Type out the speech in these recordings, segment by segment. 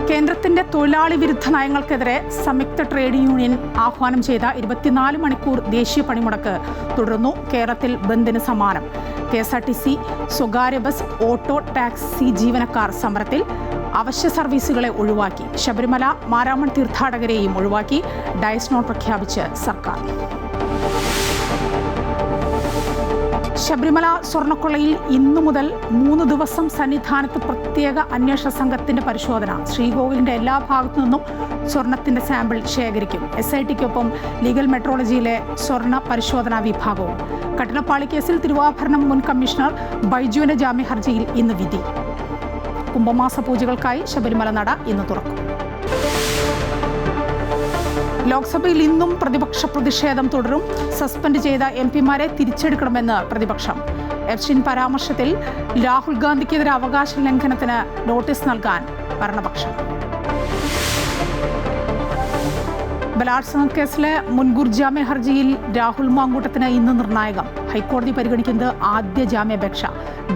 കേന്ദ്രത്തിന്റെ തൊഴിലാളി വിരുദ്ധ നയങ്ങൾക്കെതിരെ സംയുക്ത ട്രേഡ് യൂണിയൻ ആഹ്വാനം ചെയ്ത 24 മണിക്കൂർ ദേശീയ പണിമുടക്ക് തുടർന്നു. കേരളത്തിൽ ബന്ദിന് സമാനം. KSRTC, സ്വകാര്യ ബസ്, ഓട്ടോ, ടാക്സി ജീവനക്കാർ സമരത്തിൽ. അവശ്യ സർവീസുകളെ ഒഴിവാക്കി. ശബരിമല, മാരാമൺ തീർത്ഥാടകരെയും ഒഴിവാക്കി. ഡയസ് നോട്ട് പ്രഖ്യാപിച്ച് സർക്കാർ. ശബരിമല സ്വർണ്ണക്കൊള്ളയിൽ ഇന്നു മുതൽ 3 ദിവസം സന്നിധാനത്ത് പ്രത്യേക അന്വേഷണ സംഘത്തിന്റെ പരിശോധന. ശ്രീകോവിലിന്റെ എല്ലാ ഭാഗത്തു നിന്നും സ്വർണത്തിന്റെ സാമ്പിൾ ശേഖരിക്കും. SITക്കൊപ്പം ലീഗൽ മെട്രോളജിയിലെ സ്വർണ്ണ പരിശോധനാ വിഭാഗവും. കട്ടളപ്പാളി കേസിൽ തിരുവാഭരണം മുൻ കമ്മീഷണർ ബൈജുവിന്റെ ജാമ്യ ഹർജിയിൽ ഇന്ന് വിധി. കുംഭമാസ പൂജകൾക്കായി ശബരിമല നട ഇന്ന് തുറക്കും. ലോക്സഭയിൽ ഇന്നും പ്രതിപക്ഷ പ്രതിഷേധം തുടരും. സസ്പെൻഡ് ചെയ്ത MP-മാരെ തിരിച്ചെടുക്കണമെന്ന് പ്രതിപക്ഷം. എഫ്ഷിൻ പരാമർശത്തിൽ രാഹുൽ ഗാന്ധിക്കെതിരെ അവകാശ ലംഘനത്തിന് നോട്ടീസ് നൽകാൻ ഭരണപക്ഷം. ബലാത്സംഗ കേസിലെ മുൻകൂർ ജാമ്യ ഹർജിയിൽ രാഹുൽ മാങ്കൂട്ടത്തിന് ഇന്ന് നിർണായകം. ഹൈക്കോടതി പരിഗണിക്കുന്നത് ആദ്യ ജാമ്യാപേക്ഷ.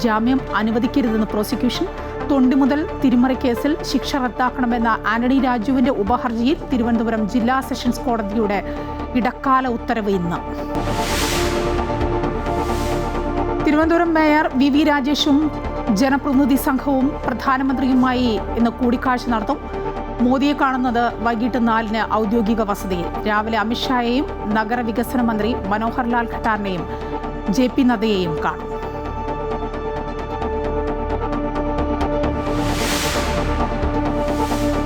ജാമ്യം അനുവദിക്കരുതെന്ന് പ്രോസിക്യൂഷൻ. തൊണ്ടി മുതൽ തിരിമറി കേസിൽ ശിക്ഷ റദ്ദാക്കണമെന്ന ആന്റണി രാജുവിന്റെ ഉപഹർജിയിൽ തിരുവനന്തപുരം ജില്ലാ സെഷൻസ് കോടതിയുടെ ഇടക്കാല ഉത്തരവ് ഇന്ന്. തിരുവനന്തപുരം മേയർ VV രാജേഷും ജനപ്രതിനിധി സംഘവും പ്രധാനമന്ത്രിയുമായി ഇന്ന് കൂടിക്കാഴ്ച നടത്തും. മോദിയെ കാണുന്നത് വൈകിട്ട് 4-ന് ഔദ്യോഗിക വസതിയിൽ. രാവിലെ അമിത്ഷായെയും നഗരവികസന മന്ത്രി മനോഹർ ലാൽ ഖട്ടാറിനെയും JP നദ്ദയെയും കാണും.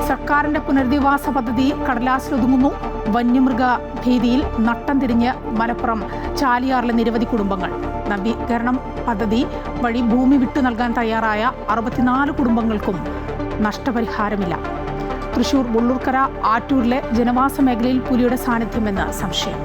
സർക്കാരിന്റെ പുനരധിവാസ പദ്ധതി കടലാസിലൊതുങ്ങുന്നു. വന്യമൃഗ ഭീതിയിൽ നട്ടം തിരിഞ്ഞ് മലപ്പുറം ചാലിയാറിലെ നിരവധി കുടുംബങ്ങൾ. നവീകരണം പദ്ധതി വഴി ഭൂമി വിട്ടു നൽകാൻ തയ്യാറായ 64 കുടുംബങ്ങൾക്കും നഷ്ടപരിഹാരമില്ല. തൃശൂർ മുള്ളൂർക്കര ആറ്റൂരിലെ ജനവാസ മേഖലയിൽ പുലിയുടെ സാന്നിധ്യമെന്ന് സംശയം.